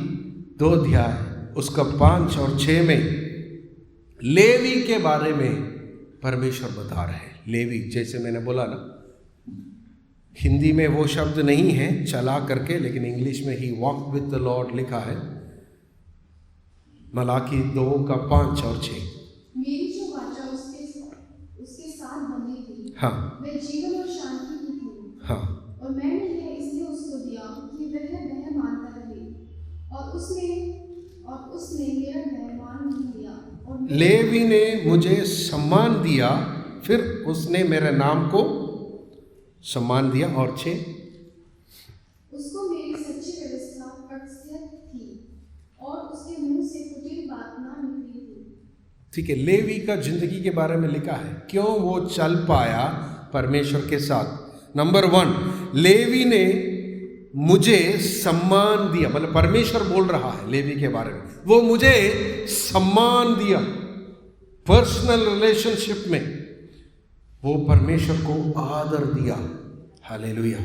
2 अध्याय उसका 5 और 6 में लेवी के बारे में परमेश्वर बता रहे हैं। लेवी, जैसे मैंने बोला ना, हिंदी में वो शब्द नहीं है चला करके, लेकिन इंग्लिश में ही वॉक विद द लॉर्ड लिखा है। मलाकी 2:5 और 6। मेरी जो वाचा उसके साथ बंधी थी, हाँ वह जीवन और शांति की थी। हाँ, और मैंने यह इसलिए उसको दिया कि वह मानता रहे, और उसने मेरा मेहमान नहीं लिया। और लेवी ने मुझे सम्मान दिया, फिर उसने मेरे नाम को सम्मान दिया। और 6, उसको मेरी सच्ची व्यवस्था पटस्थ थी, और उसके मुंह से कुटिल बात ना निकली थी। ठीक है, लेवी का जिंदगी के बारे में लिखा है, क्यों वो चल पाया परमेश्वर के साथ। नंबर 1, लेवी ने मुझे सम्मान दिया, मतलब परमेश्वर बोल रहा है लेवी के बारे में, वो मुझे सम्मान दिया। पर्सनल रिलेशनशिप में वो परमेश्वर को आदर दिया। हालेलुया।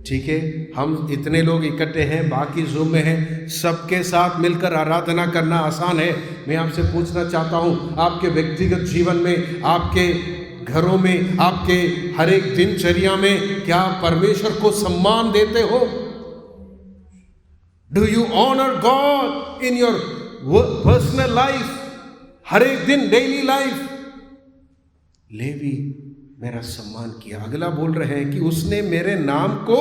ठीक है, हम इतने लोग इकट्ठे हैं, बाकी ज़ूम में हैं, सबके साथ मिलकर आराधना करना आसान है। मैं आपसे पूछना चाहता हूँ, आपके व्यक्तिगत जीवन में, आपके घरों में, आपके हर एक दिनचर्या में क्या परमेश्वर को सम्मान देते हो? Do you honour God in your personal life? हर एक दिन, डेली लाइफ। लेवी मेरा सम्मान किया। अगला बोल रहे हैं कि उसने मेरे नाम को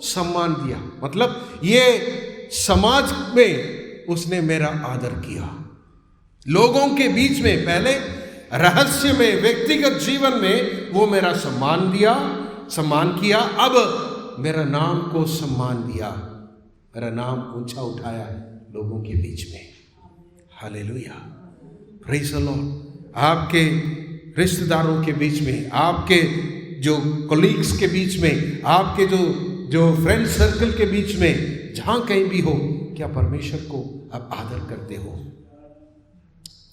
सम्मान दिया, मतलब ये समाज में उसने मेरा आदर किया। लोगों के बीच में, पहले रहस्य में, व्यक्तिगत जीवन में वो मेरा सम्मान किया, अब मेरा नाम को सम्मान दिया, मेरा नाम ऊंचा उठाया लोगों के बीच में। Hallelujah, praise the Lord. आपके रिश्तेदारों के बीच में, आपके जो कोलीग्स के बीच में, आपके जो फ्रेंड सर्कल के बीच में, जहां कहीं भी हो, क्या परमेश्वर को आप आदर करते हो?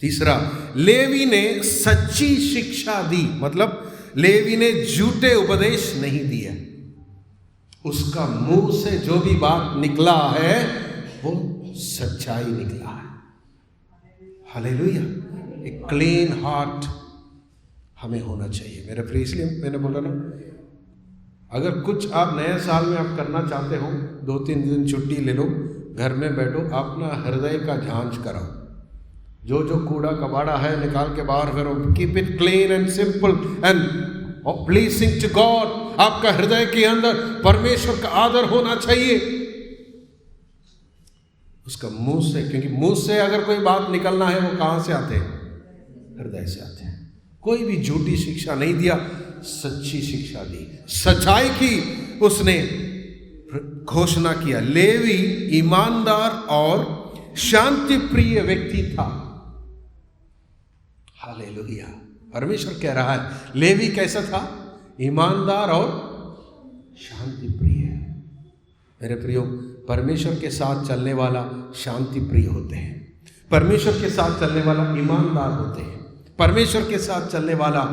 तीसरा, लेवी ने सच्ची शिक्षा दी, मतलब लेवी ने झूठे उपदेश नहीं दिए। उसका मुंह से जो भी बात निकला है वो सच्चाई निकला है। हालेलुया। एक क्लीन हार्ट हमें होना चाहिए मेरे प्रिय। इसलिए मैंने बोला ना, अगर कुछ आप नए साल में आप करना चाहते हो, 2-3 दिन छुट्टी ले लो, घर में बैठो, अपना हृदय का जांच कराओ, जो कूड़ा कबाड़ा है निकाल के बाहर करो। Keep it clean and simple and pleasing to God. आपका हृदय के अंदर परमेश्वर का आदर होना चाहिए, उसका मुंह से, क्योंकि मुंह से अगर कोई बात निकलना है वो कहां से आते हैं? हृदय से आते हैं। कोई भी झूठी शिक्षा नहीं दिया, सच्ची शिक्षा दी, सच्चाई की उसने घोषणा किया। लेवी ईमानदार और शांति प्रिय व्यक्ति था। हालेलुया। परमेश्वर कह रहा है, लेवी कैसा था? ईमानदार और शांति प्रिय। मेरे प्रियो, परमेश्वर के साथ चलने वाला शांति प्रिय होते हैं, परमेश्वर के साथ चलने वाला ईमानदार होते हैं, परमेश्वर के साथ चलने वाला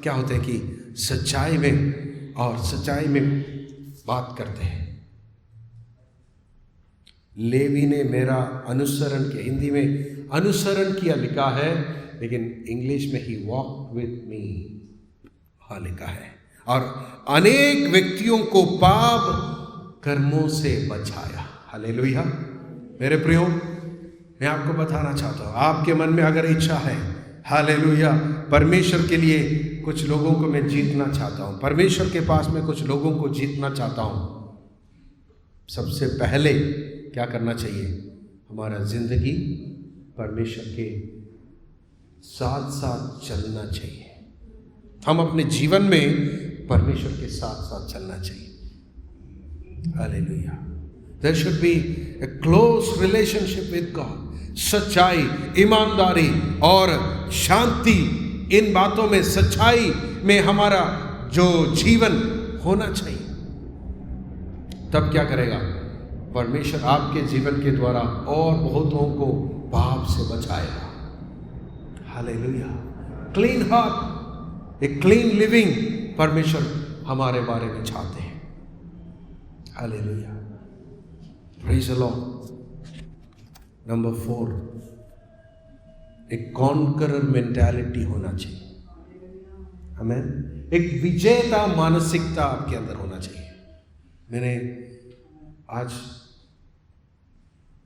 क्या होते हैं कि सच्चाई में बात करते हैं। लेवी ने मेरा अनुसरण किया। हिंदी में अनुसरण किया लिखा है, लेकिन इंग्लिश में ही वॉक विथ मी हाँ लिखा है। और अनेक व्यक्तियों को पाप कर्मों से बचाया। हालेलुया। मेरे प्रियो, मैं आपको बताना चाहता हूँ, आपके मन में अगर इच्छा है, हालेलुया, परमेश्वर के लिए कुछ लोगों को मैं जीतना चाहता हूँ, परमेश्वर के पास में कुछ लोगों को जीतना चाहता हूँ, सबसे पहले क्या करना चाहिए? हमारा जिंदगी परमेश्वर के साथ साथ चलना चाहिए। हम अपने जीवन में परमेश्वर के साथ साथ चलना चाहिए। Hallelujah. There should be a close relationship with God. सच्चाई, ईमानदारी और शांति, इन बातों में, सच्चाई में हमारा जो जीवन होना चाहिए। तब क्या करेगा? परमेश्वर आपके जीवन के द्वारा और बहुतों को पाप से बचाएगा। Hallelujah. Clean heart, a clean living परमेश्वर हमारे बारे में चाहते हैं। Hallelujah. Praise the Lord. Number 4, एक कॉन्करर मेंटालिटी होना चाहिए। आमीन। एक विजेता मानसिकता आपके अंदर होना चाहिए। मैंने आज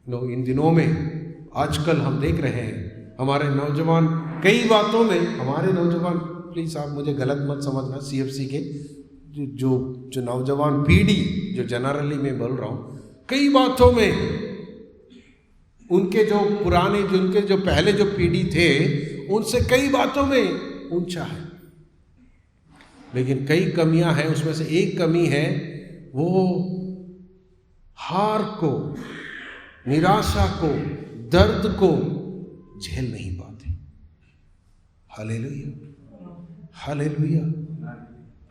इन दिनों में आजकल हम देख रहे हैं हमारे नौजवान कई बातों में, हमारे नौजवान, प्लीज़ आप मुझे गलत मत समझना, CFC के जो नौजवान पीढ़ी, जो जनरली मैं बोल रहा हूँ, कई बातों में उनके जो पुराने, जो उनके जो पहले जो पीढ़ी थे उनसे कई बातों में ऊंचा है, लेकिन कई कमियां हैं। उसमें से एक कमी है, वो हार को, निराशा को, दर्द को झेल नहीं पाते। Hallelujah, hallelujah,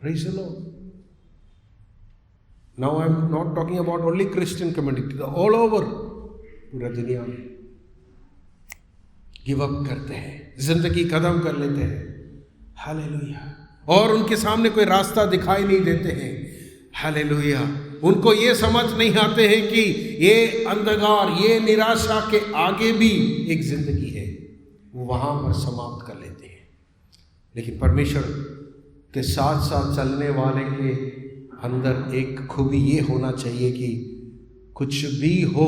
praise the Lord. Now I am not talking about only Christian community, all over, पूरा दुनिया में गिव अप करते हैं, जिंदगी खत्म कर लेते हैं। हालेलुया। और उनके सामने कोई रास्ता दिखाई नहीं देते हैं। हालेलुया। उनको ये समझ नहीं आते हैं कि ये अंधकार, ये निराशा के आगे भी एक जिंदगी है, वो वहां पर समाप्त कर लेते हैं। लेकिन परमेश्वर के साथ साथ चलने वाले के अंदर एक खूबी ये होना चाहिए कि कुछ भी हो,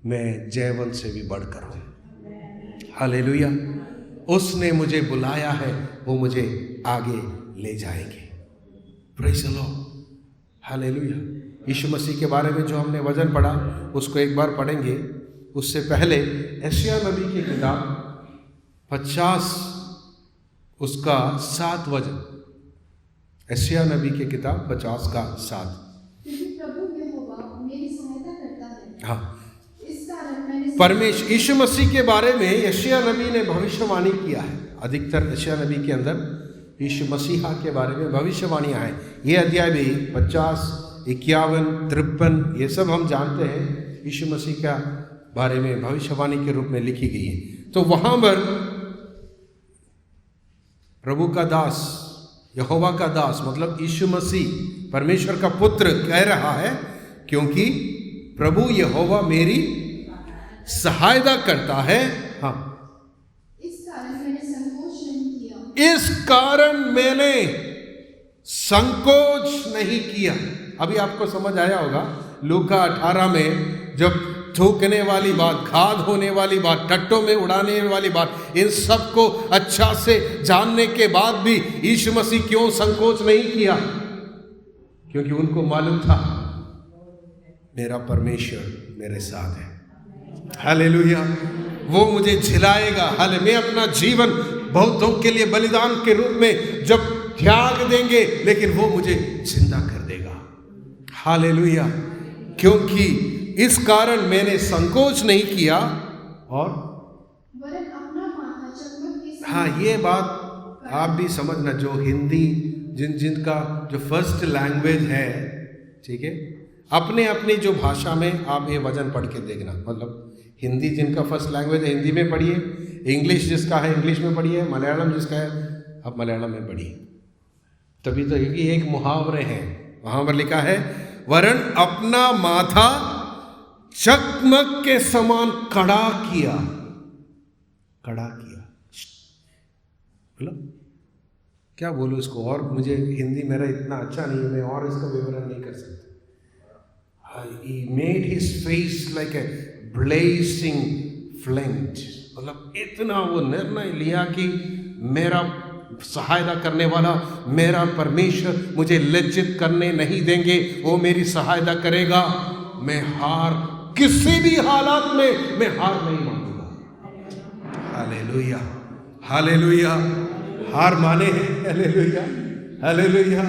मैं जयवंत से भी बढ़कर हूं। हालेलुया। उसने मुझे बुलाया है, वो मुझे आगे ले जाएंगे। Praise the Lord. हालेलुया। यीशु मसीह के बारे में जो हमने वचन पढ़ा उसको एक बार पढ़ेंगे। उससे पहले यशायाह नबी की किताब 50 उसका 7 वचन, यशायाह नबी की किताब 50 का 7। प्रभु यहोवा मेरी सहायता करता है। हाँ, इस कारण मैंने परमेश्वर यीशु मसीह के बारे में यशायाह नबी ने भविष्यवाणी किया है। अधिकतर यशायाह नबी के अंदर यीशु मसीहा के बारे में भविष्यवाणियाँ हैं। ये अध्याय भी 50, 51, 53 ये सब हम जानते हैं यीशु मसीह का बारे में भविष्यवाणी के रूप में लिखी गई है। तो वहाँ पर प्रभु का दास, यहोवा का दास मतलब यीशु मसीह परमेश्वर का पुत्र कह रहा है, क्योंकि प्रभु यहोवा मेरी सहायता करता है। हाँ, इस कारण मैंने संकोच नहीं किया। अभी आपको समझ आया होगा लूका 18 में जब थूकने वाली बात, खाद होने वाली बात, टट्टों में उड़ाने वाली बात, इन सब को अच्छा से जानने के बाद भी यीशु मसीह क्यों संकोच नहीं किया? क्योंकि उनको मालूम था मेरा परमेश्वर मेरे साथ है। हालेलुया। वो मुझे झिलाएगा। हाले मैं अपना जीवन बहुतों के लिए बलिदान के रूप में जब त्याग देंगे, लेकिन वो मुझे जिंदा कर देगा। हालेलुया। क्योंकि इस कारण मैंने संकोच नहीं किया। और अपना माथा चकमक के साथ, हाँ, ये बात आप भी समझना, जो हिंदी जिनका जो फर्स्ट लैंग्वेज है, ठीक है, अपने अपनी जो भाषा में आप ये वचन पढ़ के देखना। मतलब हिंदी जिनका फर्स्ट लैंग्वेज है हिंदी में पढ़िए, इंग्लिश जिसका है इंग्लिश में पढ़िए, मलयालम जिसका है आप मलयालम में पढ़िए। तभी तो क्योंकि एक मुहावरे हैं, वहाँ पर लिखा है वरन अपना माथा चकमक के समान कड़ा किया। कड़ा किया, मतलब क्या बोलूँ इसको, और मुझे हिंदी मेरा इतना अच्छा नहीं है, मैं और इसका विवरण नहीं कर सकता। He made his face like a blazing flint, मतलब इतना वो निर्णय लिया कि मेरा सहायता करने वाला मेरा परमेश्वर मुझे लज्जित करने नहीं देंगे, वो मेरी सहायता करेगा। मैं हार, किसी भी हालात में मैं हार नहीं मानूंगा। Hallelujah, hallelujah. हार माने हैं, हालेलुया, हालेलुया।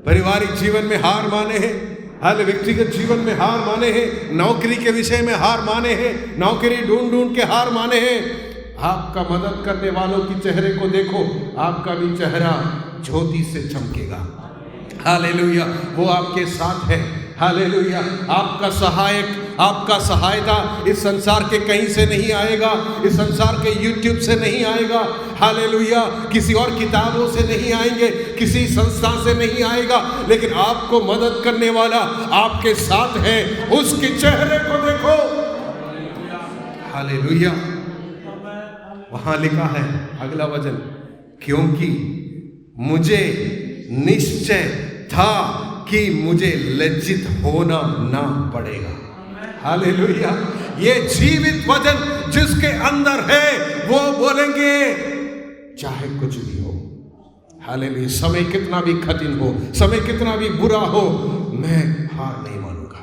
पारिवारिक जीवन में हार माने हैं, हाल व्यक्तिगत जीवन में हार माने हैं, नौकरी के विषय में हार माने हैं, नौकरी ढूंढ ढूंढ के हार माने हैं। आपका मदद करने वालों की चेहरे को देखो, आपका भी चेहरा ज्योति से चमकेगा। हालेलुया। वो आपके साथ है। हालेलुया। आपका सहायक, आपका सहायता इस संसार के कहीं से नहीं आएगा, इस संसार के YouTube से नहीं आएगा। हालेलुया। किसी और किताबों से नहीं आएंगे, किसी संस्था से नहीं आएगा, लेकिन आपको मदद करने वाला आपके साथ है। उसके चेहरे को देखो। हालेलुया। वहां लिखा है अगला वचन, क्योंकि मुझे निश्चय था कि मुझे लज्जित होना ना पड़ेगा। हालेलुया। ये जीवित वचन जिसके अंदर है वो बोलेंगे चाहे कुछ भी हो। हालेलुया। समय कितना भी कठिन हो, समय कितना भी बुरा हो, मैं हार नहीं मानूंगा।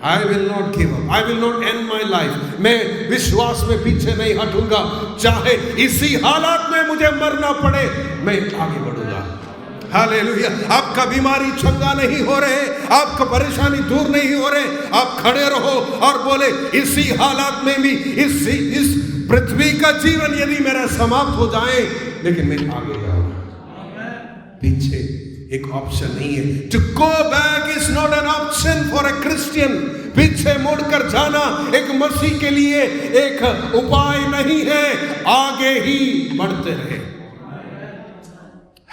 I will not give up. I will not end my life. मैं विश्वास में पीछे नहीं हटूंगा। चाहे इसी हालात में मुझे मरना पड़े, मैं आगे बढ़ूंगा। हालेलुया। आपका बीमारी चंगा नहीं हो रहे, आपका परेशानी दूर नहीं हो रहे, आप खड़े रहो और बोले इसी हालात में भी इस पृथ्वी का जीवन यदि मेरा समाप्त हो जाए, लेकिन मैं आगे जाऊंगा। पीछे एक ऑप्शन नहीं है। To go back is not an option for a Christian. पीछे मुड़कर जाना एक मसीह के लिए एक उपाय नहीं है। आगे ही बढ़ते रहे।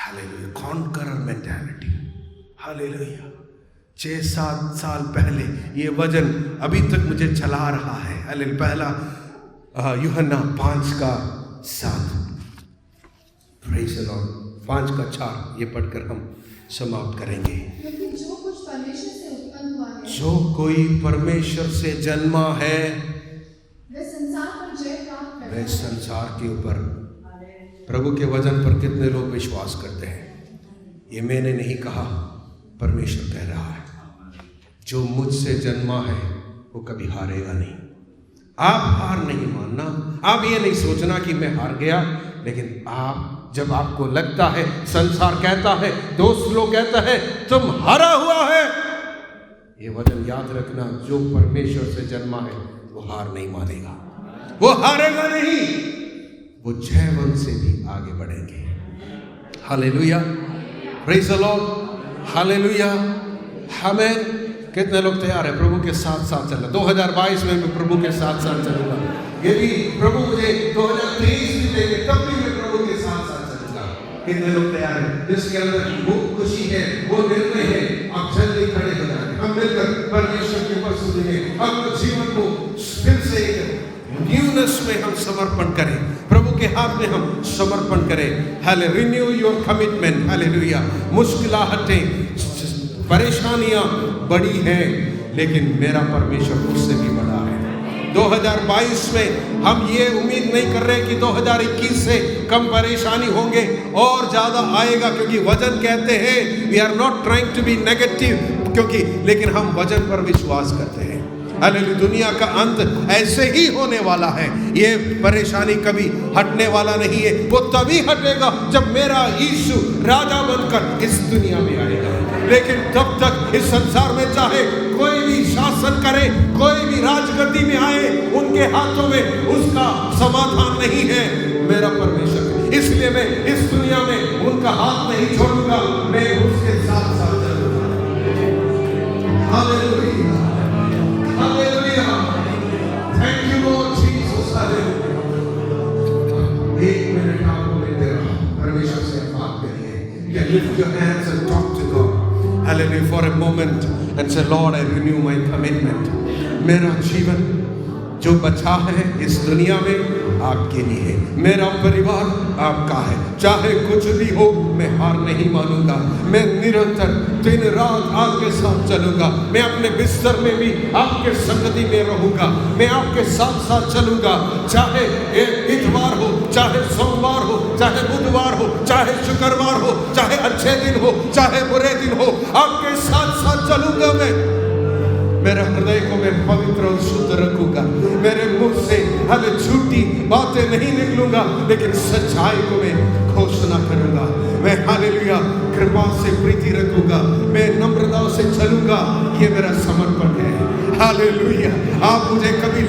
हालेलुया। Conqueror mentality. हालेलुया। 6-7 साल पहले ये वजन अभी तक मुझे चला रहा है। हालेलुया। पहला यूहन्ना 5:7 प्रेज़ द लॉर्ड। 5:4 ये पढ़कर हम समाप्त करेंगे। क्योंकि जो कुछ परमेश्वर से उत्पन्न हुआ है, जो कोई परमेश्वर से जन्मा है, वह संसार पर जय प्राप्त करता वह है। संसार के ऊपर प्रभु के वचन पर कितने लोग विश्वास करते हैं? ये मैंने नहीं कहा, परमेश्वर कह रहा है। जो मुझसे जन्मा है वो कभी हारेगा नहीं। आप हार नहीं मानना। आप ये नहीं सोचना कि मैं हार गया, लेकिन आप जब आपको लगता है, संसार कहता है, दोस्त लोग कहता है तुम हारा हुआ है, ये वचन याद रखना, जो परमेश्वर से जन्मा है वो हार नहीं मानेगा, वो हारेगा नहीं, वो जयवंत से भी आगे बढ़ेंगे। Hallelujah. Praise the Lord. Hallelujah. आमीन। कितने लोग तैयार है प्रभु के साथ साथ चलना? 2022 में मैं प्रभु के साथ साथ चलूंगा। यदि प्रभु मुझे 2023 में देंगे तब भी मैं प्रभु के साथ साथ चलूंगा। कितने लोग तैयार है? जिसके अंदर वो खुशी है, वो निर्णय है, आप जल्दी खड़े हो जाए। हम मिलकर परमेश्वर के उपस्थिति में अपने जीवन को फिर से न्यूनेस में हम समर्पण करें, प्रभु के हाथ में हम समर्पण करें। हाले रिन्यू योर कमिटमेंट। हालेलुया। मुश्किलाहटें, परेशानियां बड़ी हैं, लेकिन मेरा परमेश्वर उससे भी बड़ा है। 2022 में हम ये उम्मीद नहीं कर रहे कि 2021 से कम परेशानी होंगे और ज़्यादा आएगा, क्योंकि वचन कहते हैं we are not trying to be negative, लेकिन हम वचन पर विश्वास करते हैं। हालेलुया। दुनिया का अंत ऐसे ही होने वाला है। ये परेशानी कभी हटने वाला नहीं है। वो तभी हटेगा जब मेरा यीशु राजा बनकर इस दुनिया में आएगा। लेकिन तब तक इस संसार में चाहे कोई भी शासन करे, कोई भी राजगद्दी में आए, उनके हाथों में उसका समाधान नहीं है, मेरा परमेश्वर। इसलिए मैं इस दुनिया में उनका हाथ नहीं छोड़ूंगा, मैं उसके साथ साथ चलूंगा। Hallelujah. Hallelujah. Thank you Lord Jesus. Hallelujah. एक मिनट आपको लेते रहो, परमेश्वर से बात करिए। You can lift your hands and talk to God. Hallelujah. For a moment and say, Lord, I renew my commitment. मेरा जीवन जो बचा है इस दुनिया में आपके लिए है। मेरा परिवार आपका है। चाहे कुछ भी हो, मैं हार नहीं मानूंगा। मैं निरंतर दिन रात आपके साथ चलूंगा। मैं अपने बिस्तर में भी आपके संगति में रहूंगा। मैं आपके साथ साथ चलूंगा। चाहे इतवार हो, चाहे सोमवार हो, चाहे बुधवार हो, चाहे शुक्रवार हो, चाहे अच्छे दिन हो, चाहे बुरे दिन हो, आपके साथ साथ चलूंगा। मैं मेरे हृदय को मैं पवित्र और शुद्ध रखूंगा। मेरे मुंह से हल झूठी बातें नहीं निकलूंगा, लेकिन सच्चाई को मैं घोषणा करूंगा। मैं हालेलुया कृपा से प्रीति रखूंगा। मैं नम्रता से चलूंगा। ये मेरा समर्पण है। हालेलुया। आप मुझे कभी